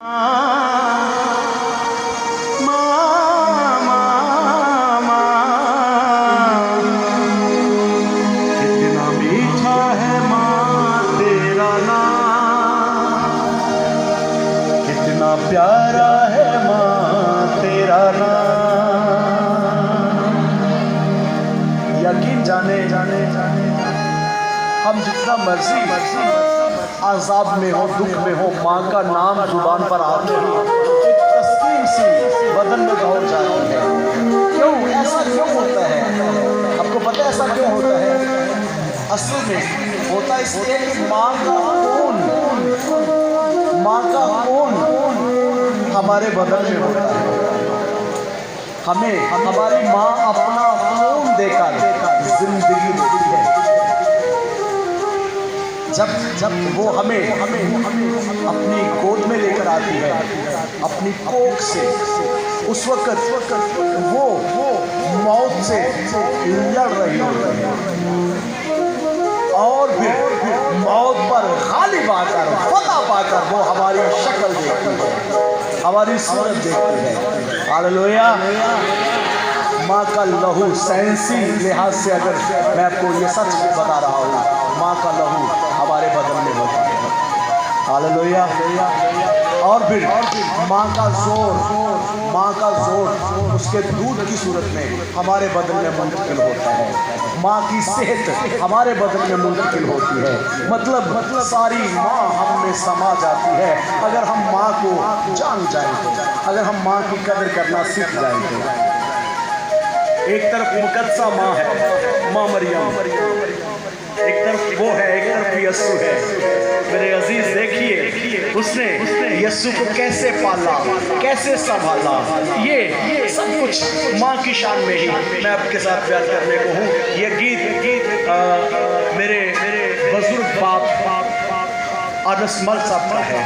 कितना मीठा है माँ तेरा नाम, कितना प्यारा है माँ तेरा नाम। यकीन जाने हम जितना मर्जी आज़ाब में हो, दुख में हो, माँ का नाम जुबान पर आते ही एक तस्कीन सी बदन में दौड़ जाती है। क्यों ऐसा क्यों होता है? आपको पता है ऐसा क्यों होता है? असल में होता इसलिए कि माँ का खून हमारे बदन में होता है। हमें हमारी माँ अपना खून देकर जिंदगी देती है। जब वो हमें अपनी गोद में लेकर आती है, अपनी कोख से, उस वक्त वो मौत से लड़ रही होती है और फिर मौत पर गालिब आकर, फतह पाकर वो हमारी शक्ल देखती है, हमारी सूरत देखती है। हालेलुया। माँ का लहू, साइंसी लिहाज से अगर मैं आपको ये सच बता रहा हूँ, माँ का लहू हमारे बदन में होता है। हालेलुया। और फिर माँ का जोर उसके दूध की सूरत में हमारे बदन में मुंतकिल होता है। माँ की सेहत हमारे बदन में मुंतकिल होती है। मतलब सारी माँ हम में समा जाती है अगर हम माँ को जान जाएंगे, अगर हम माँ की कदर करना सीख जाएंगे। एक तरफ मुकद्दसा माँ है, माँ मरियम, एक तरफ वो है, एक तरफ यस्सु है। मेरे अजीज देखिए उसने यस्सु को कैसे पाला, कैसे संभाला। ये सब कुछ माँ की शान में ही मैं आपके साथ बयान करने को हूँ। ये गीत मेरे बुजुर्ग बाप अनस मल साहब का है।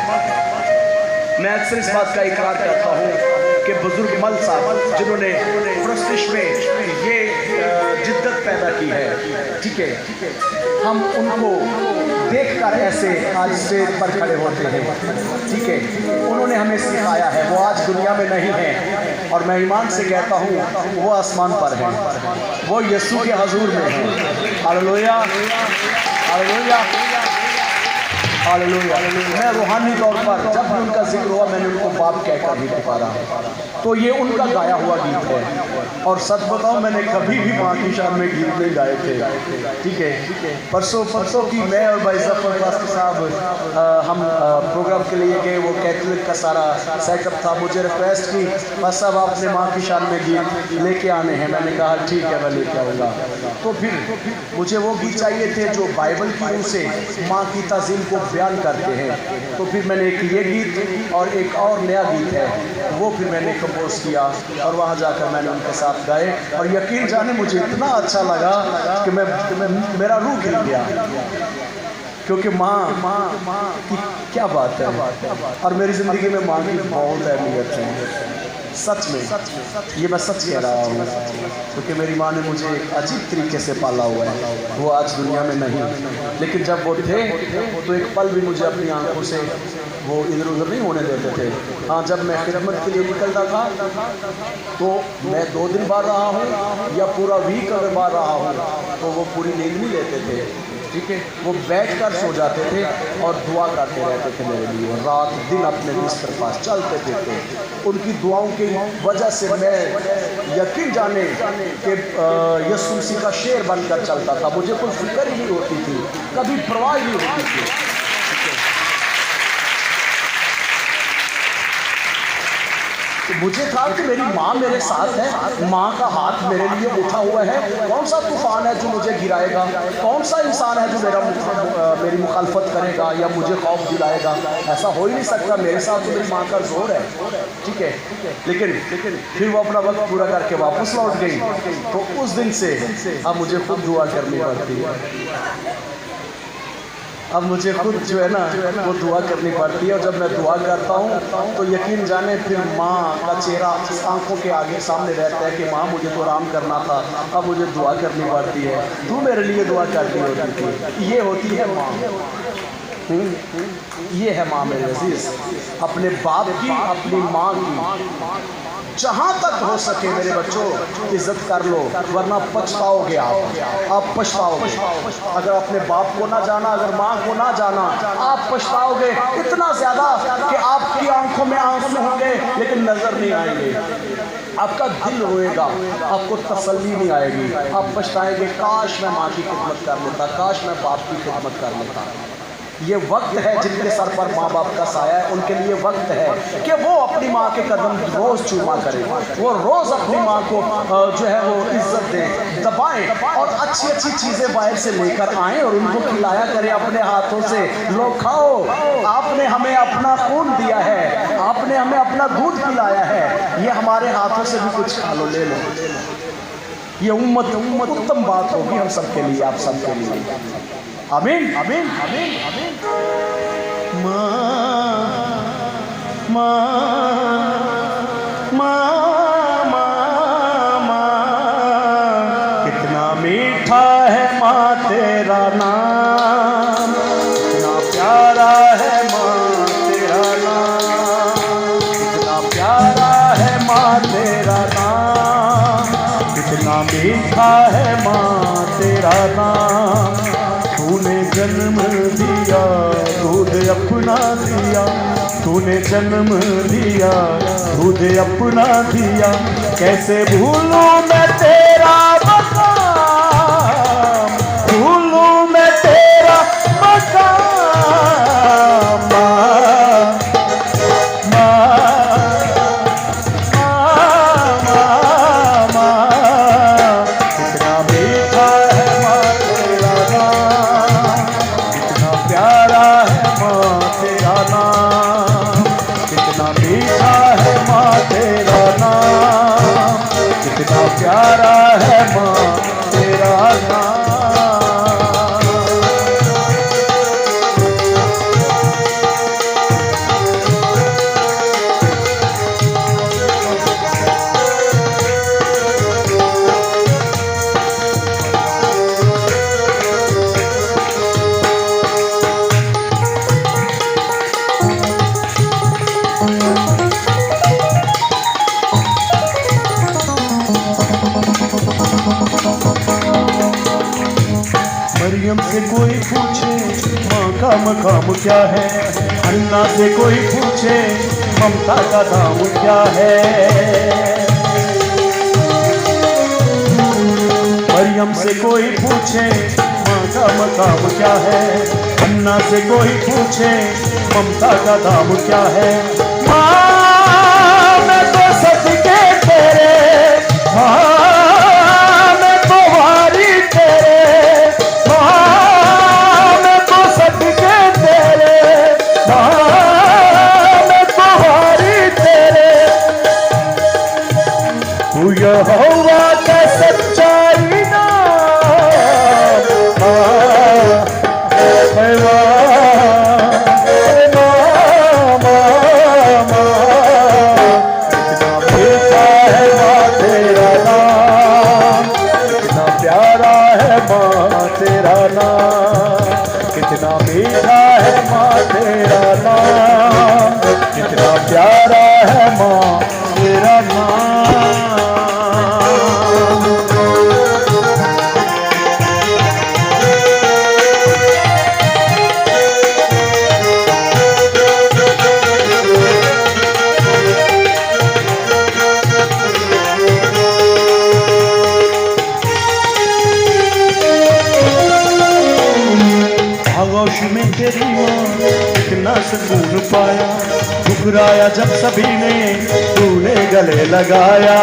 मैं अक्सर इस बात का इकरार करता हूँ कि बुजुर्ग मल साहब जिन्होंने प्रस्तिश में ये जिद्दत पैदा की है, ठीक है, हम उनको देखकर ऐसे आज स्टेज पर खड़े होते हैं, ठीक है। उन्होंने हमें सिखाया है, वो आज दुनिया में नहीं है और मैं ईमान से कहता हूँ वो आसमान पर है, वो यस्सु के हजूर में है। Hallelujah, hallelujah, hallelujah. मैं रूहानी तौर पर जब भी उनका जिक्र हुआ मैंने उनको बाप कहकर भी पुकारा। तो ये उनका गाया हुआ गीत है और सच बताओ मैंने कभी भी माँ की शान में गीत नहीं गाए थे, ठीक है। परसों की मैं और भाई जफर साहब हम प्रोग्राम के लिए गए, वो कैथलिक का सारा सेटअप था। मुझे रिक्वेस्ट की बस साहब आपने माँ की शान में गीत लेके आने हैं। मैंने कहा ठीक है मैं लेके आऊँगा। तो फिर मुझे वो गीत चाहिए थे जो बाइबल की रूह से माँ की ताज़ीम को बयान करते हैं। तो फिर मैंने एक ये गीत और एक और नया गीत है वो फिर मैंने कंपोज किया और वहाँ जाकर मैंने उनके साथ गाए और यकीन जाने मुझे इतना अच्छा लगा कि मेरा रूह खिल गया, क्योंकि माँ की क्या बात है। और मेरी ज़िंदगी में माँ की बहुत अहमियत है, सच में ये मैं सच कह रहा हूँ, क्योंकि मेरी माँ ने मुझे एक अजीब तरीके से पाला हुआ है। वो आज दुनिया में नहीं, लेकिन जब वो थे तो एक पल भी मुझे अपनी आंखों से वो इधर उधर नहीं होने देते थे। हाँ, जब मैं खिदमत के लिए निकलता था तो मैं 2 दिन बाहर रहा हूँ या पूरा वीक अगर बाहर रहा हूँ तो वो पूरी नींद नहीं लेते थे, ठीक है। वो बैठकर सो जाते थे और दुआ करते रहते थे मेरे लिए, रात दिन अपने बिस्तर पास चलते फिरते। उनकी दुआओं की वजह से मैं यकीन जाने कि यीशु मसीह का शेर बनकर चलता था। मुझे कोई फिक्र ही नहीं होती थी, कभी परवाह नहीं होती थी। तो मुझे था कि मेरी माँ मेरे साथ है, माँ का हाथ मेरे लिए उठा हुआ है। कौन सा तूफान है जो मुझे गिराएगा, कौन सा इंसान है जो मेरी मुखालफत करेगा या मुझे खौफ दिलाएगा। ऐसा हो ही नहीं सकता, मेरे साथ तो मेरी माँ का जोर है, ठीक है। लेकिन फिर वो अपना वक्त पूरा करके वापस लौट गई। तो उस दिन से अब मुझे खुद दुआ करनी पड़ती है। अब मुझे खुद जो है ना वो दुआ करनी पड़ती है। और जब मैं दुआ करता हूँ तो यकीन जाने फिर माँ का चेहरा आंखों के आगे सामने रहता है कि माँ मुझे तो आराम करना था, अब मुझे दुआ करनी पड़ती है, तू मेरे लिए दुआ करती होती थी। ये होती है माँ। ये है माँ मेरे अजीज, अपने बाप की अपनी माँ की जहाँ तक हो सके मेरे बच्चों इज्जत कर लो, वरना पछताओगे आप पछताओगे। अगर अपने बाप को ना जाना, अगर माँ को ना जाना, आप पछताओगे इतना ज़्यादा कि आपकी आंखों में आंसू होंगे लेकिन नजर नहीं आएंगे, आपका दिल रोएगा, आपको तसल्ली नहीं आएगी, आप पछताएंगे काश मैं माँ की खिदमत कर लेता, काश मैं बाप की खिदमत कर लेता। ये वक्त है जिनके सर पर माँ बाप का साया है, उनके लिए वक्त है कि वो अपनी माँ के कदम रोज़ चूमा करें, वो रोज़ अपनी माँ को जो है वो इज्जत दें, दबाएं और अच्छी अच्छी चीज़ें बाहर से लेकर आएं और उनको खिलाया करें अपने हाथों से। लो खाओ, आपने हमें अपना खून दिया है, आपने हमें अपना दूध पिलाया है, ये हमारे हाथों से भी कुछ खा लो, ले लो। ये उम्मत उत्तम बात होगी हम सबके लिए, आप सबके लिए। आमीन आमीन आमीन आमीन। माँ माँ माँ माँ माँ, कितना मीठा है माँ तेरा नाम, कितना प्यारा है माँ तेरा नाम, कितना प्यारा है माँ तेरा नाम, कितना मीठा है माँ तेरा नाम। तूने जन्म दिया, दूध अपना दिया, तूने जन्म दिया, दूध अपना दिया, कैसे भूलूं मैं तेरा मकाम, भूलूं मैं तेरा मकाम। प्यारा है माँ तेरा मरियम से कोई पूछे माँ का मकाम क्या है, अन्ना से कोई पूछे ममता का दाम क्या है। मरियम से कोई पूछे माँ का मकाम क्या है, अन्ना से कोई पूछे ममता का दाम क्या है। माँ मैं तो सदके तेरे, माँ मैं तो वारी तेरे, यहोवा का सच्चाई तेरा नाम, कितना प्यारा है माँ तेरा नाम, कितना मीठा है माँ तेरा नाम, कितना प्यारा है माँ तेरा नाम। में तेरी माँ कितना सुकून पाया, ठुकराया जब सभी ने तूने गले लगाया।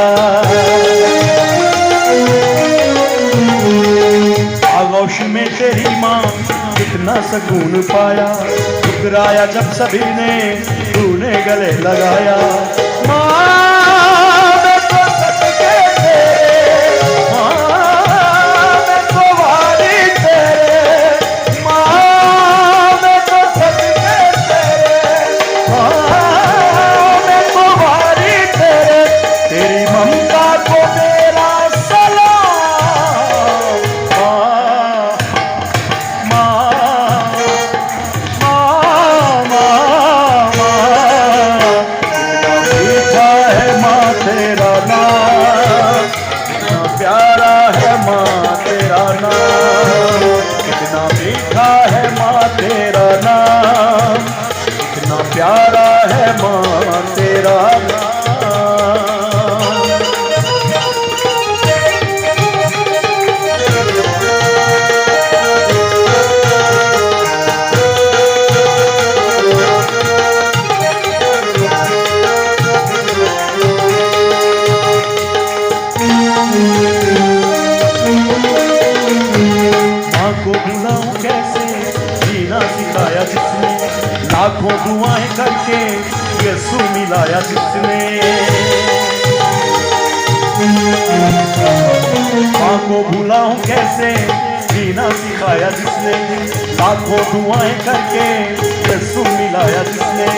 आगोश में तेरी माँ कितना सुकून पाया, ठुकराया जब सभी ने तूने गले लगाया। प्यारा है माँ तेरा नाम। माँ को भुलाऊं कैसे, जीना सिखाया जिसने, लाखों दुआएं करके यीशु मिलाया जिसने। माँ को भुलाऊं कैसे, जीना सिखाया जिसने, लाखों दुआएं करके यीशु मिलाया जिसने।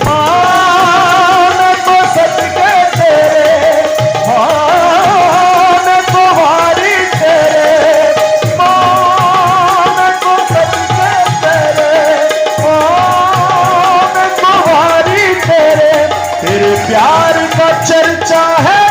माँ मैं तो सदके तेरे, माँ मैं तो हारी तेरे, माँ मैं तो सदके तेरे, माँ मैं तो हारी तेरे, तेरे प्यार का चर्चा है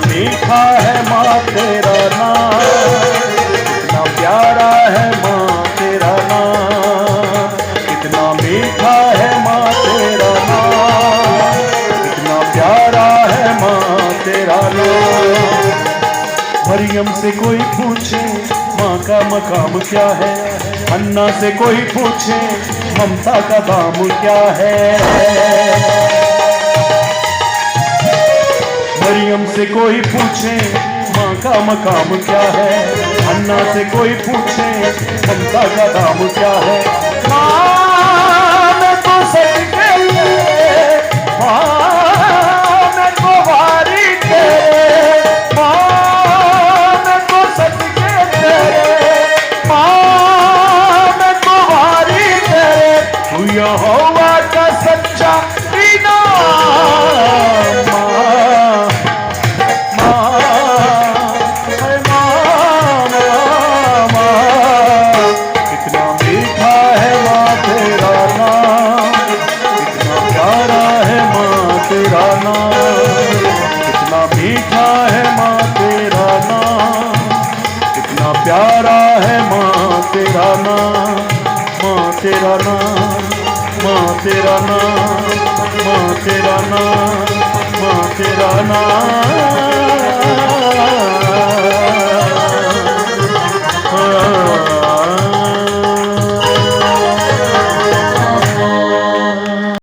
मीठा है माँ तेरा नाम, कितना प्यारा है माँ तेरा नाम, कितना मीठा है माँ तेरा नाम, कितना प्यारा है माँ तेरा नाम। मरियम से कोई पूछे माँ का मकाम क्या है, अन्ना से कोई पूछे ममता का दाम क्या है। मरियम से कोई पूछे माँ का मकाम क्या है, अन्ना से कोई पूछे ममता का दाम क्या है। माँ मैं तो सदके तेरे, माँ मैं तो हारी तेरे, माँ मैं तो सदके तेरे, माँ मैं तो हारी तेरे, तू यहोवा का सच्चा इनाम। कितना मीठा है माँ तेरा नाम, कितना प्यारा है माँ तेरा नाम, माँ तेरा नाम, माँ तेरा नाम, माँ तेरा नाम, माँ तेरा नाम।